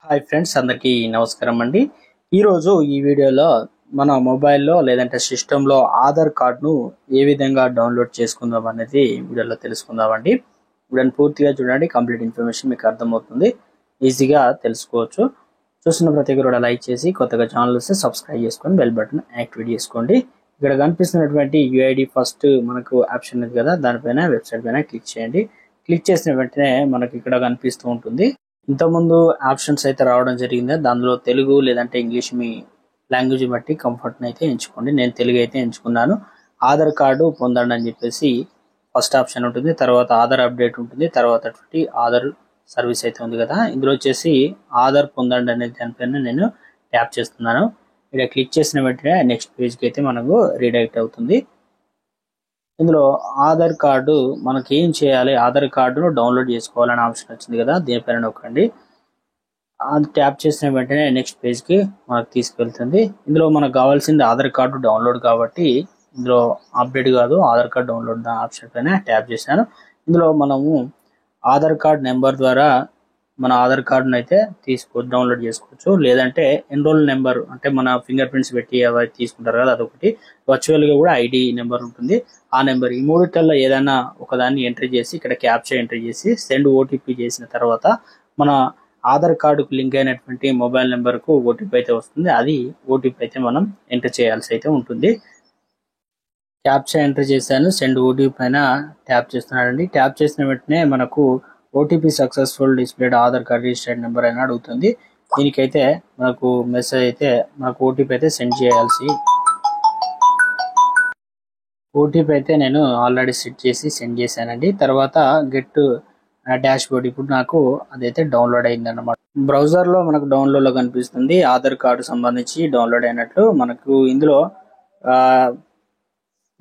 Hi friends, అందరికీ నమస్కారం అండి. ఈరోజు ఈ వీడియోలో మన మొబైల్లో లేదంటే సిస్టంలో ఆధార్ కార్డును ఏ విధంగా డౌన్లోడ్ చేసుకుందాం అనేది వీడియోలో తెలుసుకుందామండి. వీడియోని పూర్తిగా చూడండి, కంప్లీట్ ఇన్ఫర్మేషన్ మీకు అర్థమవుతుంది, ఈజీగా తెలుసుకోవచ్చు. చూస్తున్న ప్రతి ఒక్కరు కూడా లైక్ చేసి కొత్తగా ఛానల్ వస్తే సబ్స్క్రైబ్ చేసుకొని బెల్ బటన్ యాక్టివేట్ చేసుకోండి. ఇక్కడ కనిపిస్తున్నటువంటి యూఐడి ఫస్ట్ మనకు ఆప్షన్ ఉంది కదా, దానిపైన వెబ్సైట్ పైన క్లిక్ చేయండి. క్లిక్ చేసిన వెంటనే మనకి ఇక్కడ కనిపిస్తూ ఉంటుంది. ఇంతకుముందు ఆప్షన్స్ అయితే రావడం జరిగింది, దానిలో తెలుగు లేదంటే ఇంగ్లీష్ మీ లాంగ్వేజ్ బట్టి కంఫర్ట్ని అయితే ఎంచుకోండి. నేను తెలుగు అయితే ఎంచుకున్నాను. ఆధార్ కార్డు పొందండి అని చెప్పేసి ఫస్ట్ ఆప్షన్ ఉంటుంది, తర్వాత ఆధార్ అప్డేట్ ఉంటుంది, తర్వాత ఆధార్ సర్వీస్ అయితే ఉంది కదా. ఇందులో వచ్చేసి ఆధార్ పొందండి అనే దానిపైన నేను ట్యాప్ చేస్తున్నాను. ఇక్కడ క్లిక్ చేసిన వెంటనే నెక్స్ట్ పేజ్కి అయితే మనకు రీడైరెక్ట్ అవుతుంది. ఇందులో ఆధార్ కార్డు మనకి ఏం చేయాలి, ఆధార్ కార్డును డౌన్లోడ్ చేసుకోవాలని ఆప్షన్ వచ్చింది కదా, దీనిపైన నొక్కండి. అది ట్యాప్ చేసిన వెంటనే నెక్స్ట్ పేజ్కి మనకు తీసుకెళ్తుంది. ఇందులో మనకు కావాల్సింది ఆధార్ కార్డు డౌన్లోడ్ కాబట్టి ఇందులో అప్డేట్ కాదు, ఆధార్ కార్డు డౌన్లోడ్ ఆప్షన్ పైన ట్యాప్ చేశాను. ఇందులో మనము ఆధార్ కార్డ్ నెంబర్ ద్వారా మన ఆధార్ కార్డును అయితే డౌన్లోడ్ చేసుకోవచ్చు. లేదంటే ఎన్రోల్ నెంబర్ అంటే మన ఫింగర్ ప్రింట్స్ పెట్టి అవి తీసుకుంటారు కదా, అదొకటి. వర్చువల్గా కూడా ఐడి నెంబర్ ఉంటుంది, ఆ నెంబర్. ఈ మూడిట్లలో ఏదైనా ఒకదాన్ని ఎంట్రీ చేసి ఇక్కడ క్యాప్చా ఎంట్రీ చేసి సెండ్ ఓటీపీ చేసిన తర్వాత మన ఆధార్ కార్డుకు లింక్ అయినటువంటి మొబైల్ నెంబర్కు ఓటీపీ అయితే వస్తుంది. అది ఓటీపీ అయితే మనం ఎంటర్ చేయాల్సి అయితే ఉంటుంది. క్యాప్చా ఎంటర్ చేశాను, సెండ్ ఓటీపీ పైన ట్యాప్ చేస్తున్నాడండి. ట్యాప్ చేసిన వెంటనే మనకు OTP successful displayed Aadhaar card registered number అని అడుగుతుంది. దీనికైతే మనకు మెసేజ్ అయితే మనకు ఓటీపీ అయితే సెండ్ చేయాల్సి, ఓటీపీ అయితే నేను ఆల్రెడీ సెట్ చేసి సెండ్ చేశానండి. తర్వాత గెట్ డాష్ బోర్డ్, ఇప్పుడు నాకు అదైతే డౌన్లోడ్ అయింది అన్నమాట. బ్రౌజర్లో మనకు డౌన్లోడ్లో కనిపిస్తుంది ఆధార్ కార్డు సంబంధించి డౌన్లోడ్ అయినట్లు. మనకు ఇందులో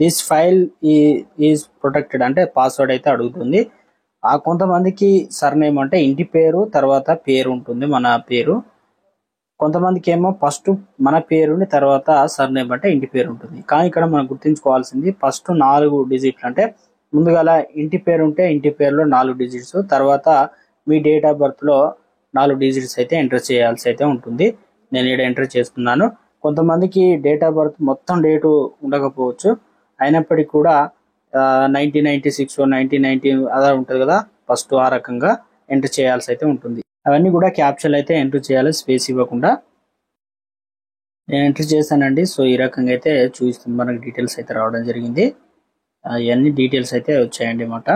దిస్ ఫైల్ ఈజ్ ప్రొటెక్టెడ్ అంటే పాస్వర్డ్ అయితే అడుగుతుంది. ఆ కొంతమందికి సర్నేమ్ అంటే ఇంటి పేరు తర్వాత పేరు ఉంటుంది, మన పేరు. కొంతమందికి ఏమో ఫస్ట్ మన పేరుని తర్వాత సర్నేమ్ అంటే ఇంటి పేరు ఉంటుంది. కానీ ఇక్కడ మనం గుర్తుంచుకోవాల్సింది ఫస్ట్ 4 డిజిట్లు, అంటే ముందుగా ఇంటి పేరు ఉంటే ఇంటి పేరులో 4 డిజిట్స్, తర్వాత మీ డేట్ ఆఫ్ బర్త్లో 4 డిజిట్స్ అయితే ఎంటర్ చేయాల్సి అయితే ఉంటుంది. నేను ఇక్కడ ఎంటర్ చేస్తున్నాను. కొంతమందికి డేట్ ఆఫ్ బర్త్ మొత్తం డేటు ఉండకపోవచ్చు, అయినప్పటికీ కూడా 1996 1990 అలా ఉంటుంది కదా, ఫస్ట్ ఆ రకంగా ఎంటర్ చేయాల్సి అయితే ఉంటుంది. అవన్నీ కూడా క్యాప్చర్లు అయితే ఎంటర్ చేయాలి, స్పేస్ ఇవ్వకుండా. నేను ఎంటర్ చేశానండి. సో ఈ రకంగా అయితే చూపిస్తుంది, మనకు డీటెయిల్స్ అయితే రావడం జరిగింది. ఇవన్నీ డీటెయిల్స్ అయితే వచ్చాయండి అన్నమాట.